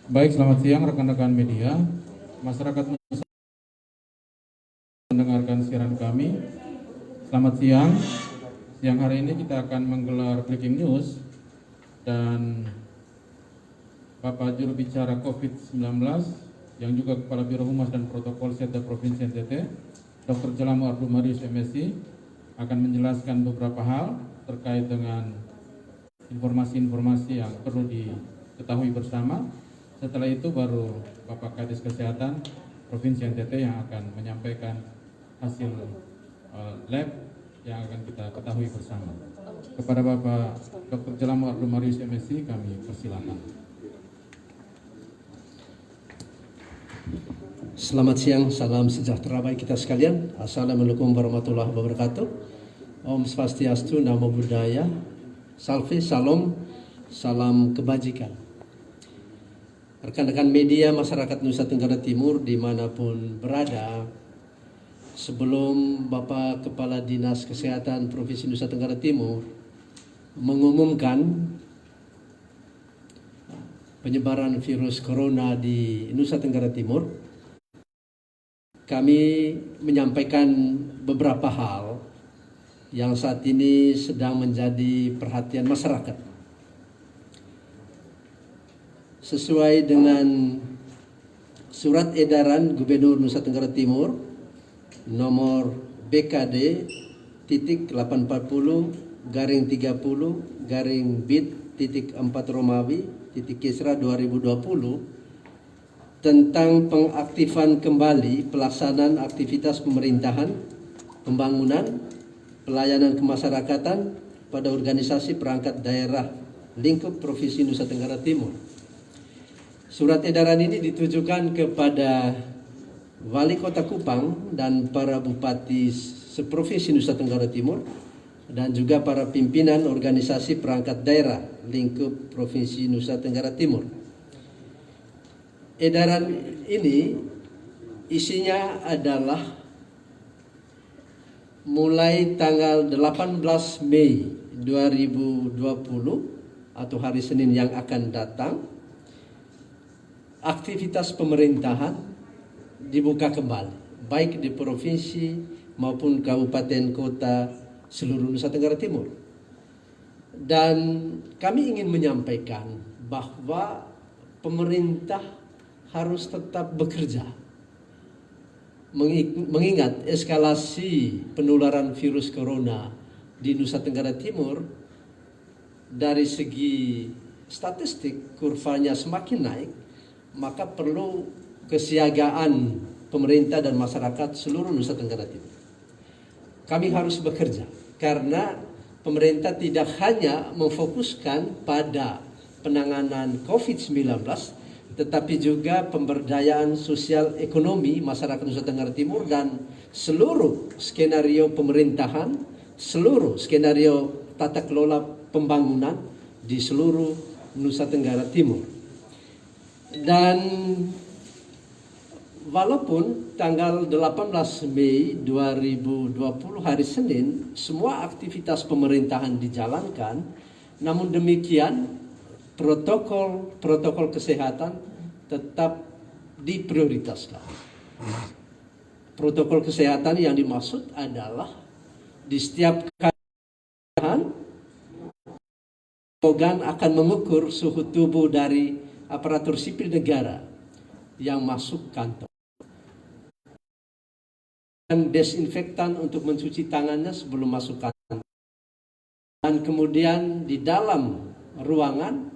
Baik, selamat siang rekan-rekan media, masyarakat mendengarkan siaran kami. Selamat siang. Siang hari ini kita akan menggelar breaking news dan Bapak Juru Bicara COVID-19 yang juga Kepala Biro Humas dan Protokol Kesehatan Provinsi NTT, Dr. Jalamo Abdul Marius MSI, akan menjelaskan beberapa hal terkait dengan informasi-informasi yang perlu diketahui bersama. Setelah itu baru Bapak Kadis Kesehatan Provinsi NTT yang akan menyampaikan hasil lab yang akan kita ketahui bersama. Kepada Bapak Dr. Jalamo Abdul Marius MSI kami persilakan. Selamat siang, salam sejahtera bagi kita sekalian. Assalamualaikum warahmatullahi wabarakatuh. Om Swastiastu, Namo Buddhaya, Salve, Salam, salam kebajikan. Rekan-rekan media masyarakat Nusa Tenggara Timur dimanapun berada, sebelum Bapak Kepala Dinas Kesehatan Provinsi Nusa Tenggara Timur mengumumkan penyebaran virus corona di Nusa Tenggara Timur, kami menyampaikan beberapa hal yang saat ini sedang menjadi perhatian masyarakat. Sesuai dengan surat edaran Gubernur Nusa Tenggara Timur nomor BKD titik 840 garing 30 garing bit titik 4 Romawi titik Kisra 2020 tentang pengaktifan kembali pelaksanaan aktivitas pemerintahan, pembangunan, pelayanan kemasyarakatan pada organisasi perangkat daerah lingkup Provinsi Nusa Tenggara Timur. Surat edaran ini ditujukan kepada Wali Kota Kupang dan para bupati seprovinsi Nusa Tenggara Timur dan juga para pimpinan organisasi perangkat daerah lingkup Provinsi Nusa Tenggara Timur. Edaran ini isinya adalah mulai tanggal 18 Mei 2020 atau hari Senin yang akan datang, aktivitas pemerintahan dibuka kembali, baik di provinsi maupun kabupaten kota seluruh Nusa Tenggara Timur. Dan kami ingin menyampaikan bahwa pemerintah harus tetap bekerja, mengingat eskalasi penularan virus corona di Nusa Tenggara Timur dari segi statistik kurvanya semakin naik, maka perlu kesiagaan pemerintah dan masyarakat seluruh Nusa Tenggara Timur. Kami harus bekerja karena pemerintah tidak hanya memfokuskan pada penanganan COVID-19, tetapi juga pemberdayaan sosial ekonomi masyarakat Nusa Tenggara Timur dan seluruh skenario pemerintahan, seluruh skenario tata kelola pembangunan di seluruh Nusa Tenggara Timur. Dan walaupun tanggal 18 Mei 2020 hari Senin semua aktivitas pemerintahan dijalankan, namun demikian protokol kesehatan tetap diprioritaskan. Protokol kesehatan yang dimaksud adalah di setiap keadaan organ akan mengukur suhu tubuh dari aparatur sipil negara yang masuk kantor. Dan desinfektan untuk mencuci tangannya sebelum masuk kantor. Dan kemudian di dalam ruangan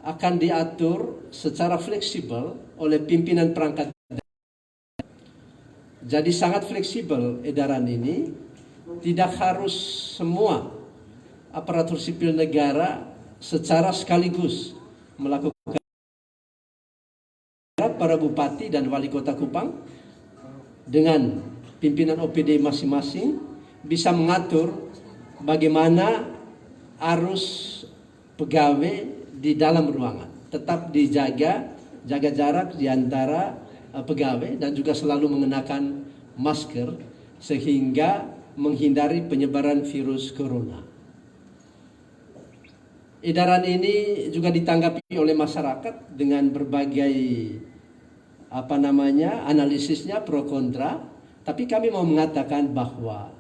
akan diatur secara fleksibel oleh pimpinan perangkat daerah. Jadi sangat fleksibel edaran ini, tidak harus semua aparatur sipil negara secara sekaligus melakukan. Para bupati dan wali kota Kupang dengan pimpinan OPD masing-masing bisa mengatur bagaimana arus pegawai di dalam ruangan. Tetap jaga jarak di antara pegawai dan juga selalu mengenakan masker sehingga menghindari penyebaran virus corona. Edaran ini juga ditanggapi oleh masyarakat dengan berbagai analisisnya pro kontra, tapi kami mau mengatakan bahwa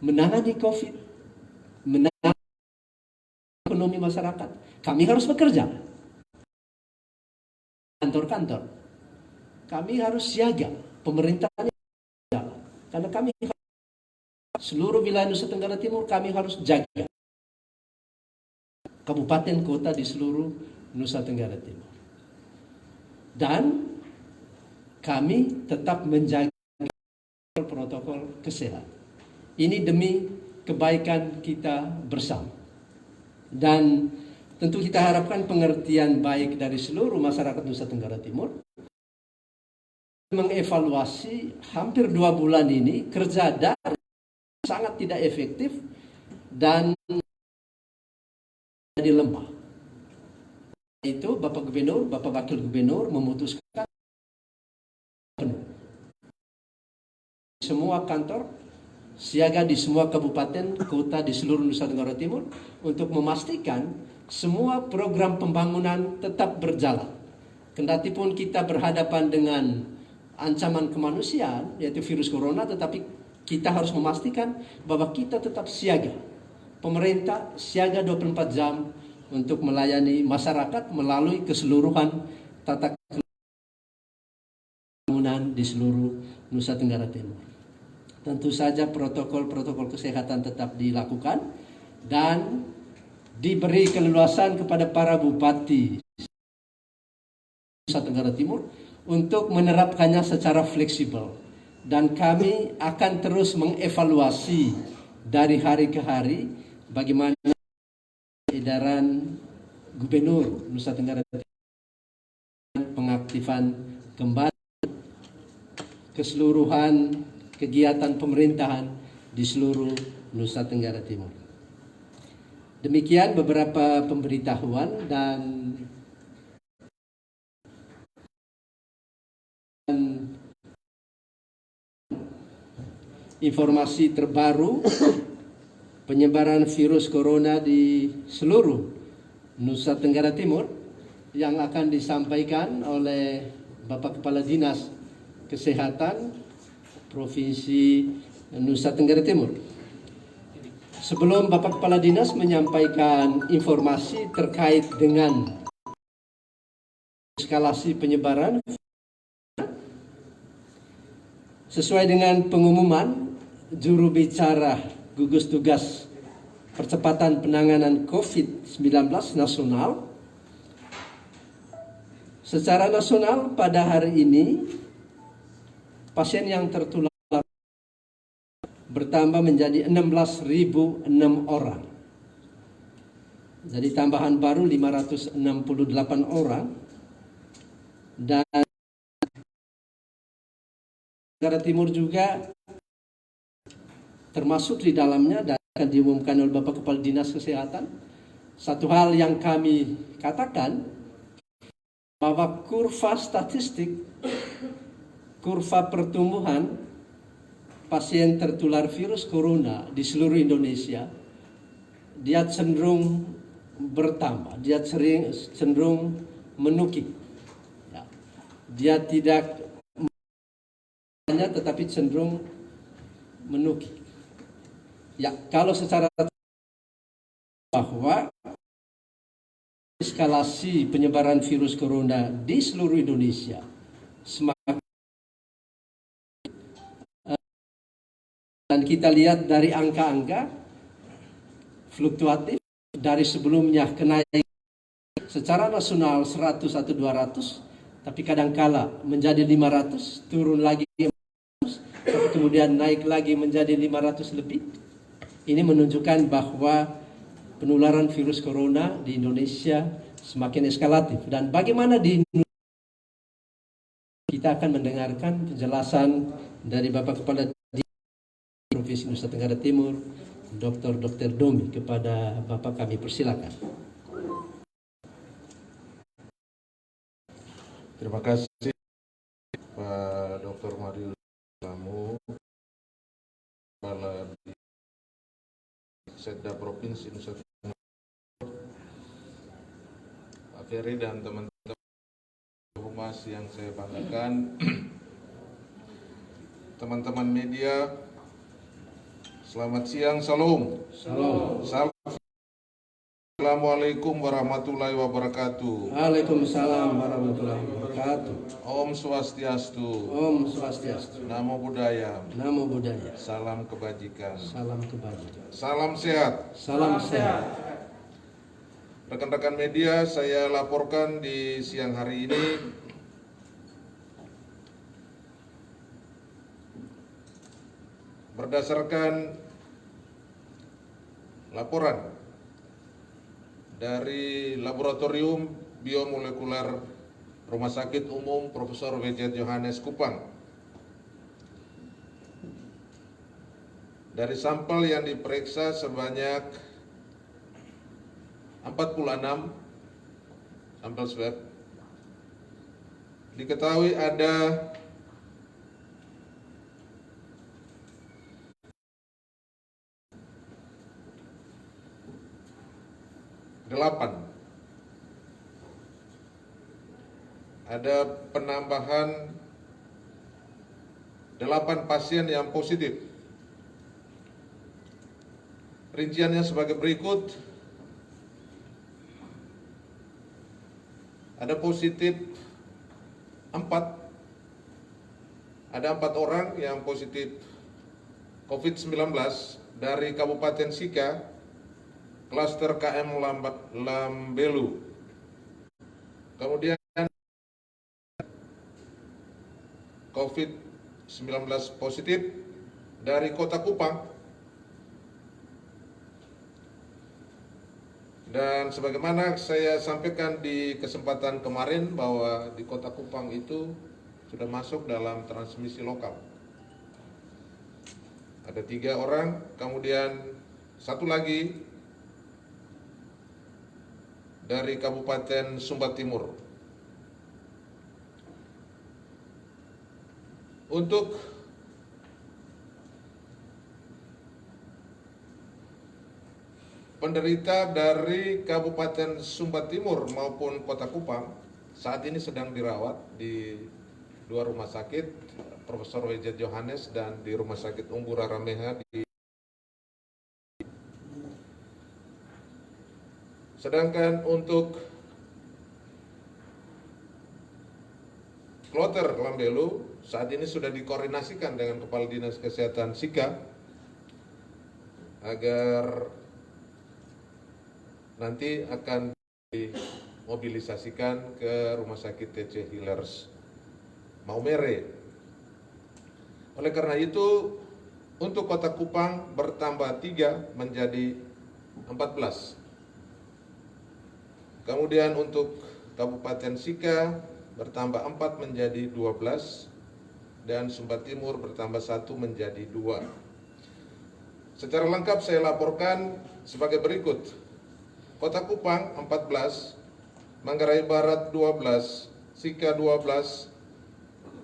menangani COVID, menangani ekonomi masyarakat, kami harus bekerja. Kantor-kantor, kami harus siaga, pemerintahnya siaga, karena kami seluruh wilayah Nusa Tenggara Timur kami harus jaga. Kabupaten kota di seluruh Nusa Tenggara Timur. Dan kami tetap menjaga protokol kesehatan. Ini demi kebaikan kita bersama. Dan tentu kita harapkan pengertian baik dari seluruh masyarakat Nusa Tenggara Timur. Mengevaluasi hampir 2 bulan ini kerja daring sangat tidak efektif dan jadi lemah. Itu Bapak Gubernur, Bapak Wakil Gubernur memutuskan semua kantor siaga di semua kabupaten kota di seluruh Nusa Tenggara Timur untuk memastikan semua program pembangunan tetap berjalan. Kendati pun kita berhadapan dengan ancaman kemanusiaan yaitu virus corona, tetapi kita harus memastikan bahwa kita tetap siaga. Pemerintah siaga 24 jam untuk melayani masyarakat melalui keseluruhan tata pembangunan di seluruh Nusa Tenggara Timur. Tentu saja protokol-protokol kesehatan tetap dilakukan dan diberi keleluasan kepada para bupati Nusa Tenggara Timur untuk menerapkannya secara fleksibel. Dan kami akan terus mengevaluasi dari hari ke hari bagaimana edaran Gubernur Nusa Tenggara Timur pengaktifan kembali keseluruhan kegiatan pemerintahan di seluruh Nusa Tenggara Timur. Demikian beberapa pemberitahuan dan informasi terbaru penyebaran virus corona di seluruh Nusa Tenggara Timur yang akan disampaikan oleh Bapak Kepala Dinas Kesehatan Provinsi Nusa Tenggara Timur. Sebelum Bapak Kepala Dinas menyampaikan informasi terkait dengan eskalasi penyebaran sesuai dengan pengumuman juru bicara gugus tugas percepatan penanganan COVID-19 nasional. Secara nasional pada hari ini pasien yang tertular bertambah menjadi 16.006 orang. Jadi tambahan baru 568 orang. Dan Tenggara Timur juga termasuk di dalamnya dan akan diumumkan oleh Bapak Kepala Dinas Kesehatan. Satu hal yang kami katakan bahwa kurva statistik, kurva pertumbuhan pasien tertular virus corona di seluruh Indonesia, dia cenderung bertambah, dia cenderung menukik. Ya. Dia tidak tetapi cenderung menukik. Ya, kalau secara bahwa eskalasi penyebaran virus corona di seluruh Indonesia semakin dan kita lihat dari angka-angka fluktuatif dari sebelumnya kenaikan secara nasional 100 atau 200, tapi kadangkala menjadi 500, turun lagi kemudian naik lagi menjadi 500 lebih. Ini menunjukkan bahwa penularan virus corona di Indonesia semakin eskalatif. Dan bagaimana di Indonesia, kita akan mendengarkan penjelasan dari Bapak Kepala Provinsi Nusa Tenggara Timur, Dr. Domi. Kepada Bapak kami persilakan. Terima kasih Pak Dr. Mario Lamu, Kepala Setda Provinsi Nusa Tenggara, Ferry dan teman-teman humas yang saya banggakan, teman-teman media, selamat siang, salam. Salam. Assalamualaikum warahmatullahi wabarakatuh. Waalaikumsalam warahmatullahi wabarakatuh. Om Swastiastu. Om Swastiastu. Namo Buddhaya. Namo Buddhaya. Salam kebajikan. Salam kebajikan. Salam sehat. Salam sehat. Rekan-rekan media, saya laporkan di siang hari ini berdasarkan laporan dari Laboratorium Biomolekuler Rumah Sakit Umum Profesor W.J. Johannes Kupang. Dari sampel yang diperiksa sebanyak 46 sampel swab, diketahui ada 8. Ada penambahan 8 pasien yang positif. Rinciannya sebagai berikut. Ada positif 4. Ada 4 orang yang positif COVID-19 dari Kabupaten Sika, klaster KM Lambelu. Kemudian COVID-19 positif dari Kota Kupang. Dan sebagaimana saya sampaikan di kesempatan kemarin bahwa di Kota Kupang itu sudah masuk dalam transmisi lokal. Ada 3 orang, kemudian 1 lagi dari Kabupaten Sumba Timur. Untuk penderita dari Kabupaten Sumba Timur maupun Kota Kupang saat ini sedang dirawat di 2 rumah sakit, Profesor W.J. Johannes dan di Rumah Sakit Unggura Rameha di. Sedangkan untuk kloter Lambelu saat ini sudah dikoordinasikan dengan Kepala Dinas Kesehatan Sika agar nanti akan dimobilisasikan ke Rumah Sakit TC Healers Maumere. Oleh karena itu, untuk Kota Kupang bertambah 3 menjadi 14. Kemudian untuk Kabupaten Sika bertambah 4 menjadi 12 dan Sumba Timur bertambah 1 menjadi 2. Secara lengkap saya laporkan sebagai berikut. Kota Kupang 14, Manggarai Barat 12, Sika 12,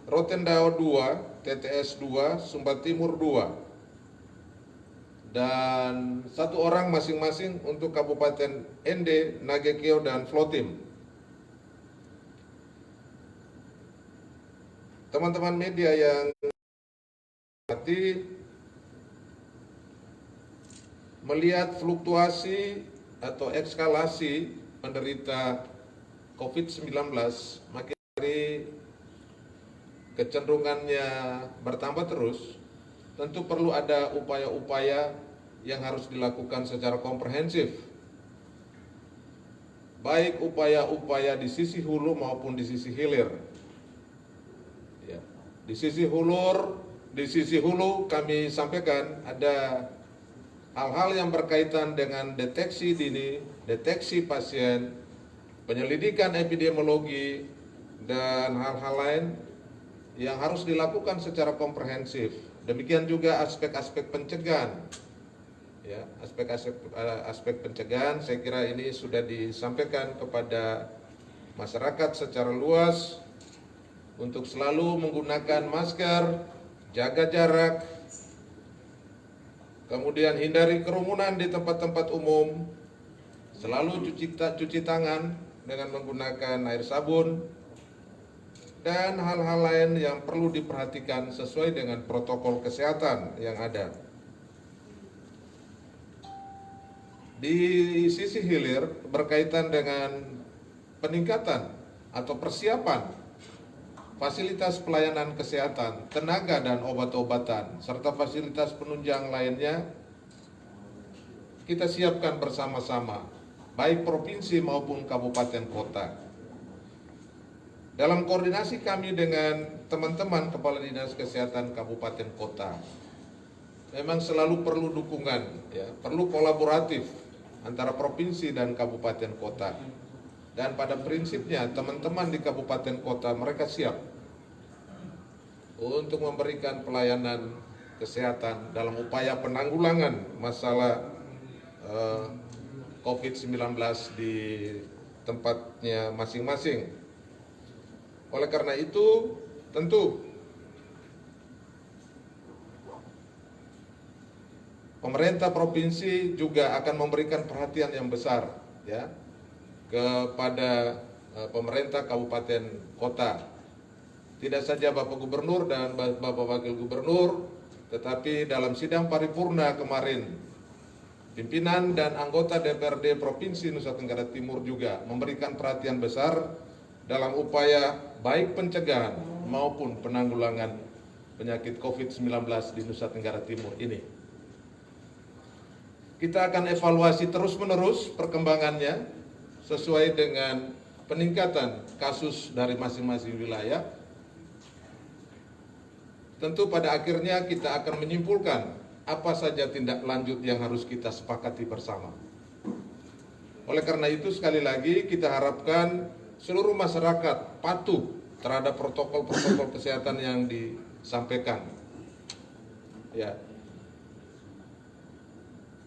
Rotendao 2, TTS 2, Sumba Timur 2. Dan 1 orang masing-masing untuk Kabupaten Ende, Nagekeo, dan Flotim. Teman-teman media yang melihat fluktuasi atau eskalasi penderita COVID-19 makin hari kecenderungannya bertambah terus, tentu perlu ada upaya-upaya yang harus dilakukan secara komprehensif. Baik upaya-upaya di sisi hulu maupun di sisi hilir. Ya, di sisi hulu kami sampaikan ada hal-hal yang berkaitan dengan deteksi dini, deteksi pasien, penyelidikan epidemiologi, dan hal-hal lain yang harus dilakukan secara komprehensif. Demikian juga aspek-aspek pencegahan. Ya, aspek pencegahan saya kira ini sudah disampaikan kepada masyarakat secara luas untuk selalu menggunakan masker, jaga jarak, kemudian hindari kerumunan di tempat-tempat umum, selalu cuci tangan dengan menggunakan air sabun, dan hal-hal lain yang perlu diperhatikan sesuai dengan protokol kesehatan yang ada. Di sisi hilir berkaitan dengan peningkatan atau persiapan fasilitas pelayanan kesehatan, tenaga dan obat-obatan, serta fasilitas penunjang lainnya, kita siapkan bersama-sama, baik provinsi maupun kabupaten kota. Dalam koordinasi kami dengan teman-teman Kepala Dinas Kesehatan Kabupaten Kota, memang selalu perlu dukungan, ya, perlu kolaboratif antara provinsi dan kabupaten kota. Dan pada prinsipnya teman-teman di kabupaten kota mereka siap untuk memberikan pelayanan kesehatan dalam upaya penanggulangan masalah COVID-19 di tempatnya masing-masing. Oleh karena itu, tentu pemerintah provinsi juga akan memberikan perhatian yang besar, ya, kepada pemerintah kabupaten kota. Tidak saja Bapak Gubernur dan Bapak Wakil Gubernur, tetapi dalam sidang paripurna kemarin, pimpinan dan anggota DPRD Provinsi Nusa Tenggara Timur juga memberikan perhatian besar dalam upaya baik pencegahan maupun penanggulangan penyakit COVID-19 di Nusa Tenggara Timur ini. Kita akan evaluasi terus-menerus perkembangannya sesuai dengan peningkatan kasus dari masing-masing wilayah. Tentu pada akhirnya kita akan menyimpulkan apa saja tindak lanjut yang harus kita sepakati bersama. Oleh karena itu sekali lagi kita harapkan seluruh masyarakat patuh terhadap protokol-protokol kesehatan yang disampaikan. Ya.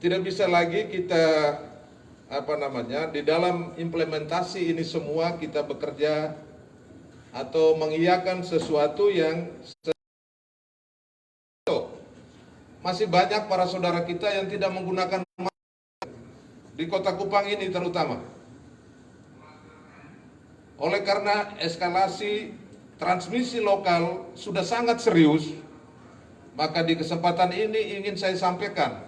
Tidak bisa lagi kita di dalam implementasi ini semua kita bekerja atau mengiyakan sesuatu yang masih banyak para saudara kita yang tidak menggunakan masker di Kota Kupang ini terutama. Oleh karena eskalasi transmisi lokal sudah sangat serius, maka di kesempatan ini ingin saya sampaikan,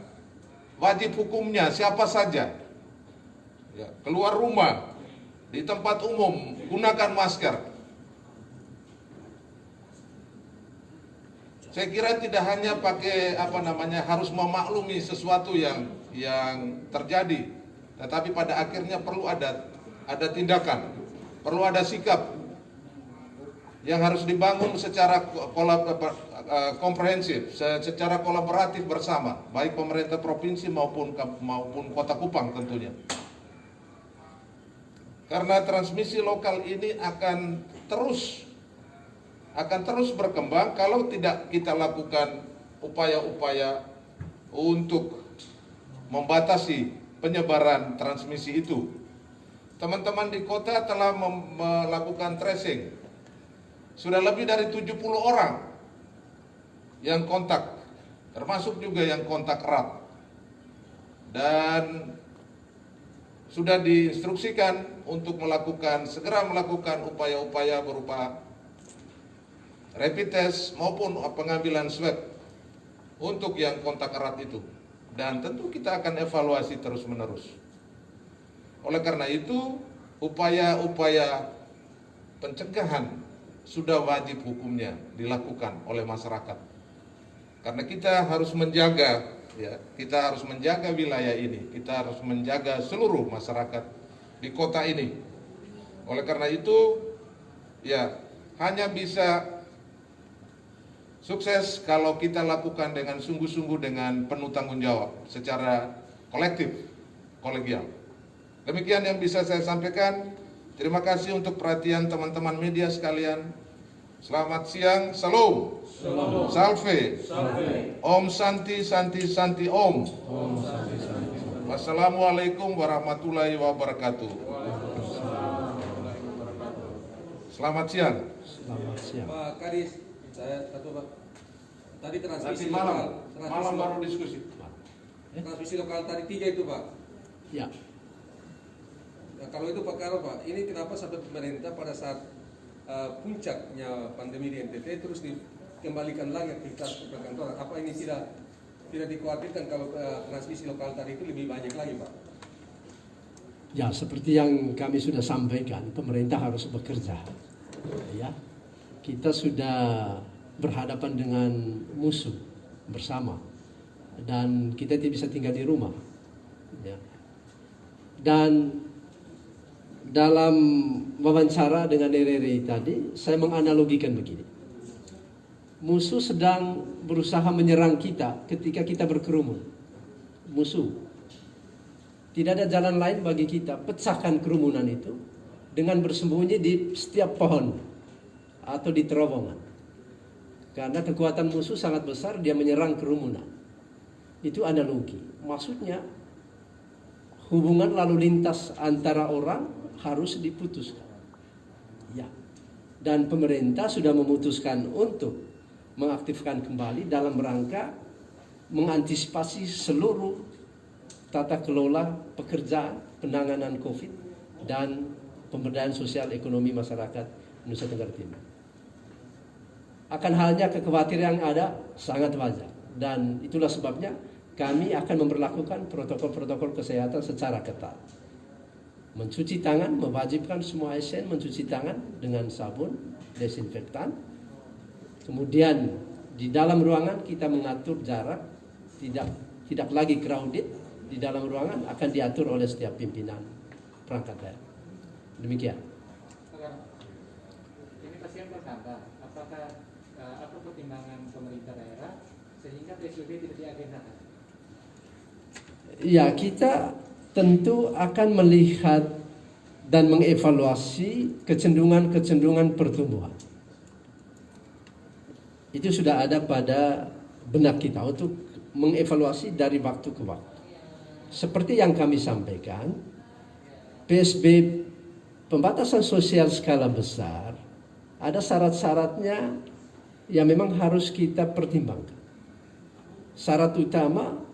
wajib hukumnya siapa saja, ya, keluar rumah, di tempat umum, gunakan masker. Saya kira tidak hanya pakai harus memaklumi sesuatu yang terjadi, tetapi pada akhirnya perlu ada tindakan, perlu ada sikap yang harus dibangun secara komprehensif, secara kolaboratif bersama, baik pemerintah provinsi maupun Kota Kupang tentunya. Karena transmisi lokal ini akan terus berkembang kalau tidak kita lakukan upaya-upaya untuk membatasi penyebaran transmisi itu. Teman-teman di kota telah melakukan tracing. Sudah lebih dari 70 orang yang kontak, termasuk juga yang kontak erat. Dan sudah diinstruksikan untuk segera melakukan upaya-upaya berupa rapid test maupun pengambilan swab untuk yang kontak erat itu. Dan tentu kita akan evaluasi terus-menerus. Oleh karena itu, upaya-upaya pencegahan sudah wajib hukumnya dilakukan oleh masyarakat. Karena kita harus menjaga, ya, kita harus menjaga wilayah ini, kita harus menjaga seluruh masyarakat di kota ini. Oleh karena itu, ya, hanya bisa sukses kalau kita lakukan dengan sungguh-sungguh, dengan penuh tanggung jawab secara kolektif, kolegial. Demikian yang bisa saya sampaikan. Terima kasih untuk perhatian teman-teman media sekalian. Selamat siang, salam, salve, om santi, santi, santi om. Wassalamualaikum warahmatullahi wabarakatuh. Selamat siang. Selamat siang. Pak Kadis, saya satu Pak. Tadi transmisi Nanti lokal, malam baru diskusi. transmisi lokal tadi 3 itu Pak. Ya. Nah, kalau itu Pak Karo, Pak, ini kenapa sampai pemerintah pada saat puncaknya pandemi di NTT terus dikembalikan lagi aktivitas perkantoran? Apa ini tidak dikhawatirkan kalau transmisi lokal tadi itu lebih banyak lagi, Pak? Ya, seperti yang kami sudah sampaikan, pemerintah harus bekerja. Ya, kita sudah berhadapan dengan musuh bersama dan kita tidak bisa tinggal di rumah. Ya. Dan dalam wawancara dengan RRI tadi, saya menganalogikan begini. Musuh sedang berusaha menyerang kita ketika kita berkerumun. Musuh. Tidak ada jalan lain bagi kita pecahkan kerumunan itu dengan bersembunyi di setiap pohon atau di terowongan. Karena kekuatan musuh sangat besar, dia menyerang kerumunan. Itu analogi. Maksudnya hubungan lalu lintas antara orang harus diputuskan. Ya. Dan pemerintah sudah memutuskan untuk mengaktifkan kembali dalam rangka mengantisipasi seluruh tata kelola pekerjaan, penanganan COVID, dan pemberdayaan sosial ekonomi masyarakat Nusa Tenggara Timur. Akan halnya kekhawatiran yang ada sangat wajar, dan itulah sebabnya kami akan memperlakukan protokol-protokol kesehatan secara ketat. Mencuci tangan, mewajibkan semua ASN mencuci tangan dengan sabun, desinfektan. Kemudian di dalam ruangan kita mengatur jarak, tidak lagi crowded. Di dalam ruangan akan diatur oleh setiap pimpinan perangkat daerah. Demikian. Ini pasien bertambah. Apakah apa pertimbangan pemerintah daerah sehingga PSBB tidak diagendakan? Ya, kita tentu akan melihat dan mengevaluasi kecenderungan pertumbuhan. Itu sudah ada pada benak kita untuk mengevaluasi dari waktu ke waktu. Seperti yang kami sampaikan, PSBB pembatasan sosial skala besar ada syarat-syaratnya yang memang harus kita pertimbangkan. Syarat utama,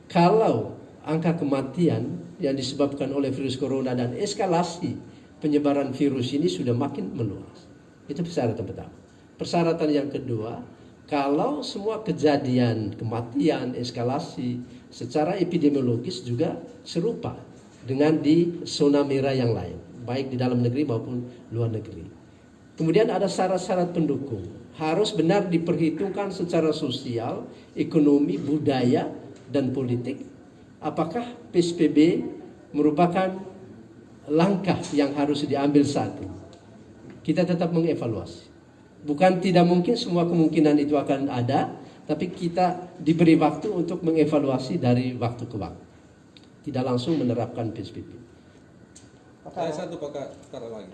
kalau angka kematian yang disebabkan oleh virus corona dan eskalasi penyebaran virus ini sudah makin meluas. Itu persyaratan pertama. Persyaratan yang kedua, kalau semua kejadian kematian, eskalasi secara epidemiologis juga serupa dengan di zona merah yang lain, baik di dalam negeri maupun luar negeri. Kemudian ada syarat-syarat pendukung. Harus benar diperhitungkan secara sosial, ekonomi, budaya, dan politik. Apakah PSBB merupakan langkah yang harus diambil saat ini? Kita tetap mengevaluasi. Bukan tidak mungkin semua kemungkinan itu akan ada, tapi kita diberi waktu untuk mengevaluasi dari waktu ke waktu. Tidak langsung menerapkan PSBB. Saya satu Pak Karo lagi.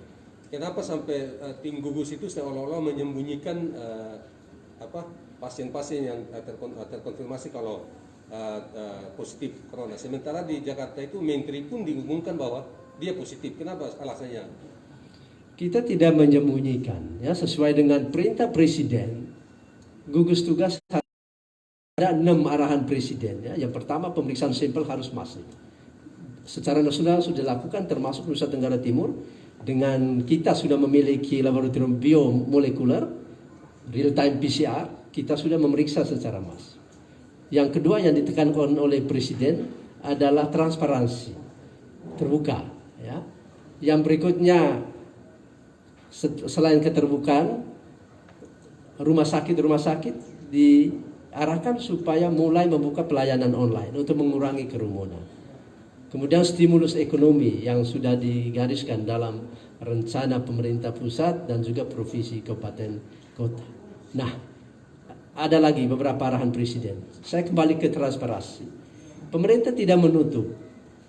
Kenapa sampai tim gugus itu seolah-olah menyembunyikan pasien-pasien yang terkonfirmasi kalau positif corona. Sementara di Jakarta itu Menteri pun diumumkan bahwa dia positif. Kenapa alasannya? Kita tidak menyembunyikan, ya, sesuai dengan perintah Presiden. Gugus tugas ada 6 arahan Presiden. Ya. Yang pertama, pemeriksaan sampel harus masif. Secara nasional sudah dilakukan, termasuk Nusa Tenggara Timur. Dengan kita sudah memiliki laboratorium biomolekuler, real time PCR, kita sudah memeriksa secara masif. Yang kedua yang ditekankan oleh Presiden adalah transparansi, terbuka. Ya. Yang berikutnya, selain keterbukaan, rumah sakit diarahkan supaya mulai membuka pelayanan online untuk mengurangi kerumunan. Kemudian stimulus ekonomi yang sudah digariskan dalam rencana pemerintah pusat dan juga provinsi kabupaten kota. Nah, ada lagi beberapa arahan Presiden. Saya kembali ke transparansi. Pemerintah tidak menutup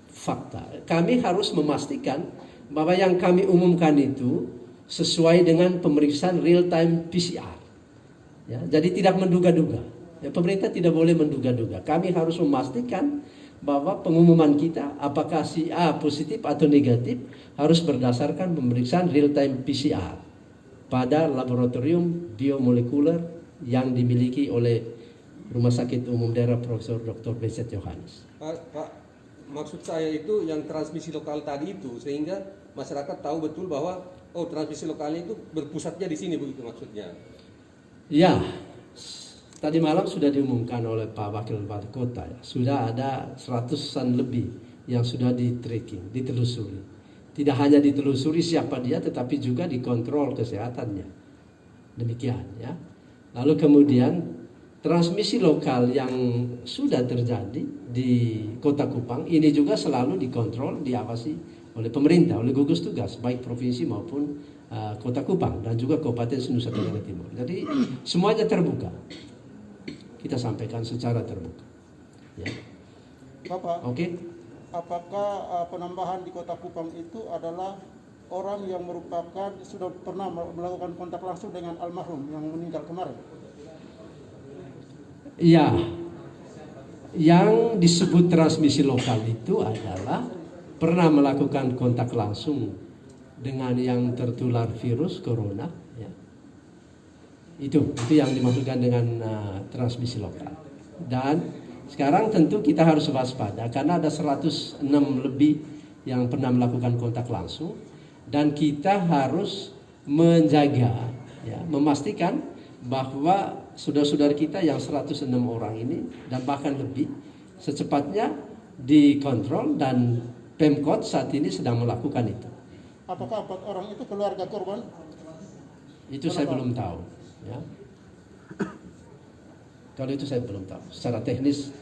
fakta. Kami harus memastikan bahwa yang kami umumkan itu sesuai dengan pemeriksaan real time PCR. Ya, jadi tidak menduga-duga. Ya, pemerintah tidak boleh menduga-duga. Kami harus memastikan bahwa pengumuman kita apakah si A positif atau negatif harus berdasarkan pemeriksaan real time PCR pada laboratorium biomolekuler yang dimiliki oleh Rumah Sakit Umum Daerah Profesor Dr. Vincent Yohanes. Pak, Maksud saya itu yang transmisi lokal tadi itu, sehingga masyarakat tahu betul bahwa oh transmisi lokalnya itu berpusatnya di sini, begitu maksudnya. Ya, tadi malam sudah diumumkan oleh Pak Wakil Bupati Kota ya, sudah ada 100-an lebih yang sudah di-tracking, ditelusuri. Tidak hanya ditelusuri siapa dia, tetapi juga dikontrol kesehatannya. Demikian ya. Lalu kemudian transmisi lokal yang sudah terjadi di Kota Kupang ini juga selalu dikontrol, diawasi oleh pemerintah, oleh gugus tugas, baik provinsi maupun Kota Kupang dan juga Kabupaten Nusa Tenggara Timur. Jadi semuanya terbuka. Kita sampaikan secara terbuka. Ya. Bapak, Oke. apakah penambahan di Kota Kupang itu adalah orang yang merupakan sudah pernah melakukan kontak langsung dengan almarhum yang meninggal kemarin? Ya, yang disebut transmisi lokal itu adalah pernah melakukan kontak langsung dengan yang tertular virus corona. Ya. Itu yang dimaksudkan dengan transmisi lokal. Dan sekarang tentu kita harus waspada karena ada 106 lebih yang pernah melakukan kontak langsung dan kita harus menjaga, ya, memastikan bahwa saudara-saudara kita yang 106 orang ini dan bahkan lebih secepatnya dikontrol dan Pemkot saat ini sedang melakukan itu. Apakah 4 orang itu keluarga korban? Itu saya belum tahu. Ya. Kalau itu saya belum tahu. Secara teknis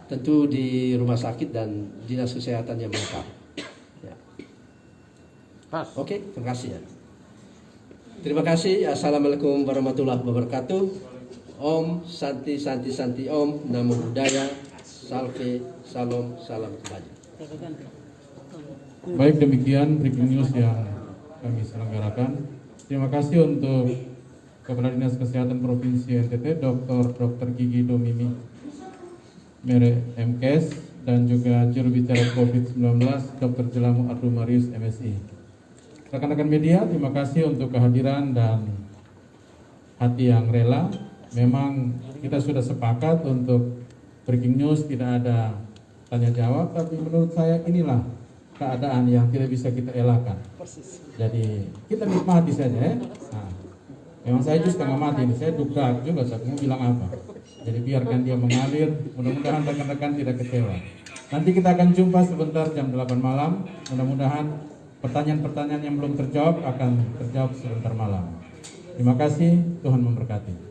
tentu di rumah sakit dan dinas kesehatan yang mengetahui. Ya. Oke, terima kasih ya. Terima kasih. Assalamualaikum warahmatullahi wabarakatuh. Om Santi Santi Santi Om. Namo Buddhaya. Salve, salam, salam kebajikan. Baik, demikian breaking news yang kami selenggarakan. Terima kasih untuk Kepala Dinas Kesehatan Provinsi NTT, Dr. Gigi Domimi Mere MKes, dan juga juru bicara COVID-19 Dr. Jelamu Abdul Marius MSI. Rekan-rekan media, terima kasih untuk kehadiran dan hati yang rela. Memang kita sudah sepakat untuk breaking news tidak ada tanya jawab, tapi menurut saya inilah keadaan yang tidak bisa kita elakkan. Jadi kita nikmati saja ya. Nah, memang saya juga setengah mati ini, saya duka juga saya mau bilang apa. Jadi biarkan dia mengalir, mudah-mudahan rekan-rekan tidak kecewa. Nanti kita akan jumpa sebentar jam 8 malam, mudah-mudahan pertanyaan-pertanyaan yang belum terjawab akan terjawab sebentar malam. Terima kasih, Tuhan memberkati.